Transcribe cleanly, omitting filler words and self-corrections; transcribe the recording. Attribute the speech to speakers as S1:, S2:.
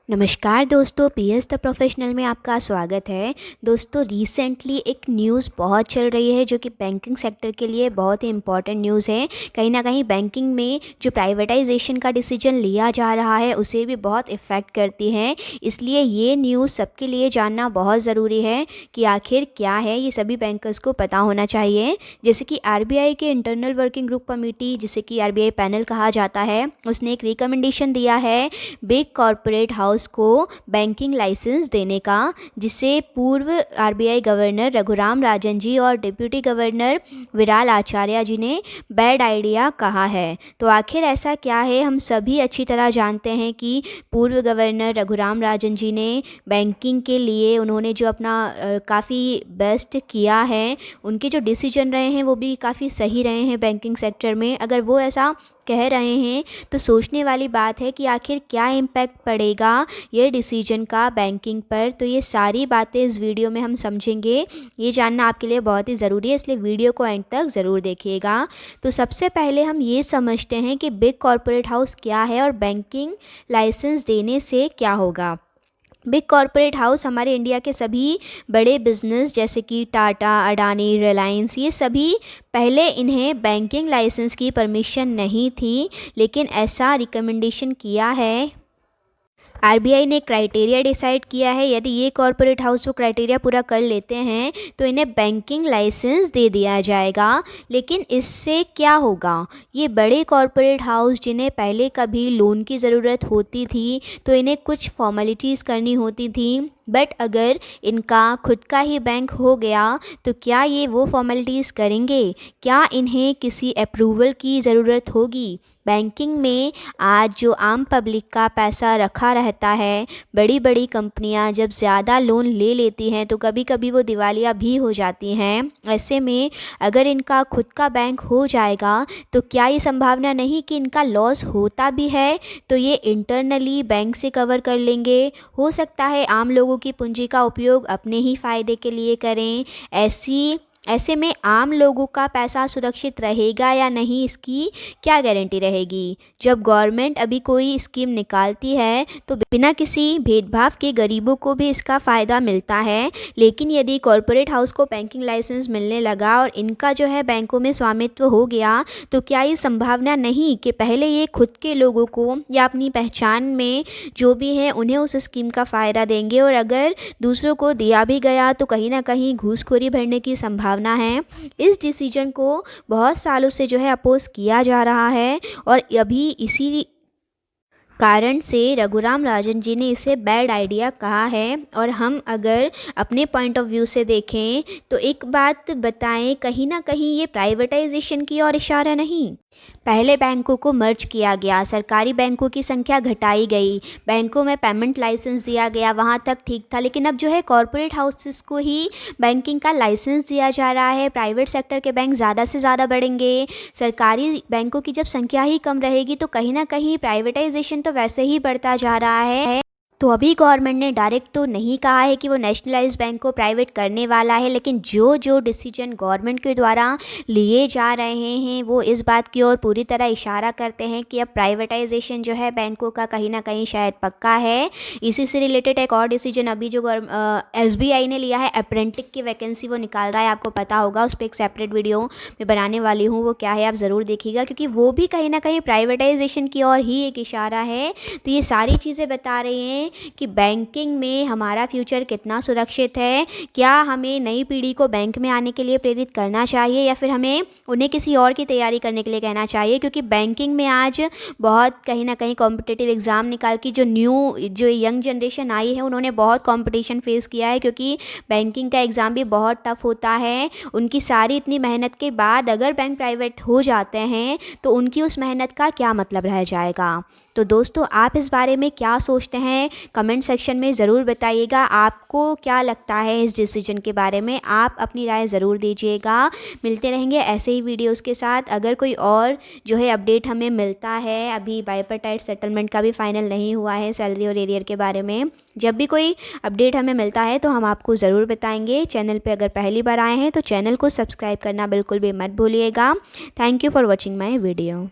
S1: नमस्कार दोस्तों, PS the professional में आपका स्वागत है। दोस्तों, रिसेंटली एक न्यूज़ बहुत चल रही है जो कि बैंकिंग सेक्टर के लिए बहुत ही इम्पॉर्टेंट न्यूज़ है। कहीं ना कहीं बैंकिंग में जो प्राइवेटाइजेशन का डिसीजन लिया जा रहा है उसे भी बहुत इफ़ेक्ट करती है। इसलिए ये न्यूज़ सबके लिए जानना बहुत ज़रूरी है कि आखिर क्या है, ये सभी बैंकर्स को पता होना चाहिए। जैसे कि आरबीआई के इंटरनल वर्किंग ग्रुप कमेटी, जिसे कि आरबीआई पैनल कहा जाता है, उसने एक रिकमेंडेशन दिया है बिग कॉरपोरेट हाउस को बैंकिंग लाइसेंस देने का, जिसे पूर्व आरबीआई गवर्नर रघुराम राजन जी और डिप्टी गवर्नर विराल आचार्य जी ने बैड आइडिया कहा है। तो आखिर ऐसा क्या है, हम सभी अच्छी तरह जानते हैं कि पूर्व गवर्नर रघुराम राजन जी ने बैंकिंग के लिए उन्होंने जो अपना काफ़ी बेस्ट किया है, उनके जो डिसीजन रहे हैं वो भी काफ़ी सही रहे हैं बैंकिंग सेक्टर में। अगर वो ऐसा कह रहे हैं तो सोचने वाली बात है कि आखिर क्या इम्पैक्ट पड़ेगा ये डिसीजन का बैंकिंग पर। तो ये सारी बातें इस वीडियो में हम समझेंगे, ये जानना आपके लिए बहुत ही ज़रूरी है, इसलिए वीडियो को एंड तक ज़रूर देखिएगा। तो सबसे पहले हम ये समझते हैं कि बिग कॉरपोरेट हाउस क्या है और बैंकिंग लाइसेंस देने से क्या होगा। बिग कॉरपोरेट हाउस हमारे इंडिया के सभी बड़े बिजनेस जैसे कि टाटा, अडानी, रिलायंस, ये सभी पहले इन्हें बैंकिंग लाइसेंस की परमिशन नहीं थी, लेकिन ऐसा रिकमेंडेशन किया है। आरबीआई ने क्राइटेरिया डिसाइड किया है, यदि ये कॉरपोरेट हाउस वो क्राइटेरिया पूरा कर लेते हैं तो इन्हें बैंकिंग लाइसेंस दे दिया जाएगा। लेकिन इससे क्या होगा, ये बड़े कॉरपोरेट हाउस जिन्हें पहले कभी लोन की ज़रूरत होती थी तो इन्हें कुछ फॉर्मेलिटीज़ करनी होती थी, बट अगर इनका खुद का ही बैंक हो गया तो क्या ये वो फॉर्मेलिटीज़ करेंगे? क्या इन्हें किसी अप्रूवल की ज़रूरत होगी? बैंकिंग में आज जो आम पब्लिक का पैसा रखा रहता है, बड़ी बड़ी कंपनियां जब ज़्यादा लोन ले लेती हैं तो कभी कभी वो दिवालिया भी हो जाती हैं। ऐसे में अगर इनका खुद का बैंक हो जाएगा तो क्या ये संभावना नहीं कि इनका लॉस होता भी है तो ये इंटरनली बैंक से कवर कर लेंगे। हो सकता है आम लोगों की पूंजी का उपयोग अपने ही फ़ायदे के लिए करें। ऐसे में आम लोगों का पैसा सुरक्षित रहेगा या नहीं, इसकी क्या गारंटी रहेगी। जब गवर्नमेंट अभी कोई स्कीम निकालती है तो बिना किसी भेदभाव के गरीबों को भी इसका फ़ायदा मिलता है। लेकिन यदि कॉरपोरेट हाउस को बैंकिंग लाइसेंस मिलने लगा और इनका जो है बैंकों में स्वामित्व हो गया तो क्या ये संभावना नहीं कि पहले ये खुद के लोगों को या अपनी पहचान में जो भी हैं उन्हें उस स्कीम का फ़ायदा देंगे, और अगर दूसरों को दिया भी गया तो कहीं ना कहीं घूसखोरी भरने की संभावना है। इस डिसीजन को बहुत सालों से जो है अपोज किया जा रहा है और अभी इसी कारण से रघुराम राजन जी ने इसे बैड आइडिया कहा है। और हम अगर अपने पॉइंट ऑफ व्यू से देखें तो एक बात बताएं, कहीं ना कहीं ये प्राइवेटाइजेशन की ओर इशारा नहीं। पहले बैंकों को मर्ज किया गया, सरकारी बैंकों की संख्या घटाई गई, बैंकों में पेमेंट लाइसेंस दिया गया, वहाँ तक ठीक था। लेकिन अब जो है कॉरपोरेट हाउसेस को ही बैंकिंग का लाइसेंस दिया जा रहा है। प्राइवेट सेक्टर के बैंक ज़्यादा से ज़्यादा बढ़ेंगे, सरकारी बैंकों की जब संख्या ही कम रहेगी तो कहीं ना कहीं प्राइवेटाइजेशन तो वैसे ही बढ़ता जा रहा है। तो अभी गवर्नमेंट ने डायरेक्ट तो नहीं कहा है कि वो नेशनलाइज बैंक को प्राइवेट करने वाला है, लेकिन जो जो डिसीजन गवर्नमेंट के द्वारा लिए जा रहे हैं वो इस बात की ओर पूरी तरह इशारा करते हैं कि अब प्राइवेटाइजेशन जो है बैंकों का कहीं ना कहीं शायद पक्का है। इसी से रिलेटेड एक और डिसीजन अभी जो एसबीआई ने लिया है, अप्रेंटिक की वैकेंसी वो निकाल रहा है, आपको पता होगा, उस पर एक सेपरेट वीडियो मैं बनाने वाली हूँ, वो क्या है आप ज़रूर देखिएगा, क्योंकि वो भी कहीं ना कहीं प्राइवेटाइजेशन की ओर ही एक इशारा है। तो ये सारी चीज़ें बता रही हैं कि बैंकिंग में हमारा फ्यूचर कितना सुरक्षित है। क्या हमें नई पीढ़ी को बैंक में आने के लिए प्रेरित करना चाहिए या फिर हमें उन्हें किसी और की तैयारी करने के लिए कहना चाहिए, क्योंकि बैंकिंग में आज बहुत कहीं ना कहीं कॉम्पिटिटिव एग्ज़ाम निकाल की जो यंग जनरेशन आई है उन्होंने बहुत कंपटीशन फेस किया है, क्योंकि बैंकिंग का एग्ज़ाम भी बहुत टफ होता है। उनकी सारी इतनी मेहनत के बाद अगर बैंक प्राइवेट हो जाते हैं तो उनकी उस मेहनत का क्या मतलब रह जाएगा। तो दोस्तों, आप इस बारे में क्या सोचते हैं कमेंट सेक्शन में ज़रूर बताइएगा। आपको क्या लगता है इस डिसीजन के बारे में, आप अपनी राय ज़रूर दीजिएगा। मिलते रहेंगे ऐसे ही वीडियोस के साथ। अगर कोई और जो है अपडेट हमें मिलता है, अभी बाइपर्टाइट सेटलमेंट का भी फाइनल नहीं हुआ है सैलरी और एरियर के बारे में, जब भी कोई अपडेट हमें मिलता है तो हम आपको ज़रूर बताएंगे। चैनल पे अगर पहली बार आए हैं तो चैनल को सब्सक्राइब करना बिल्कुल भी मत भूलिएगा। Thank you for watching my video.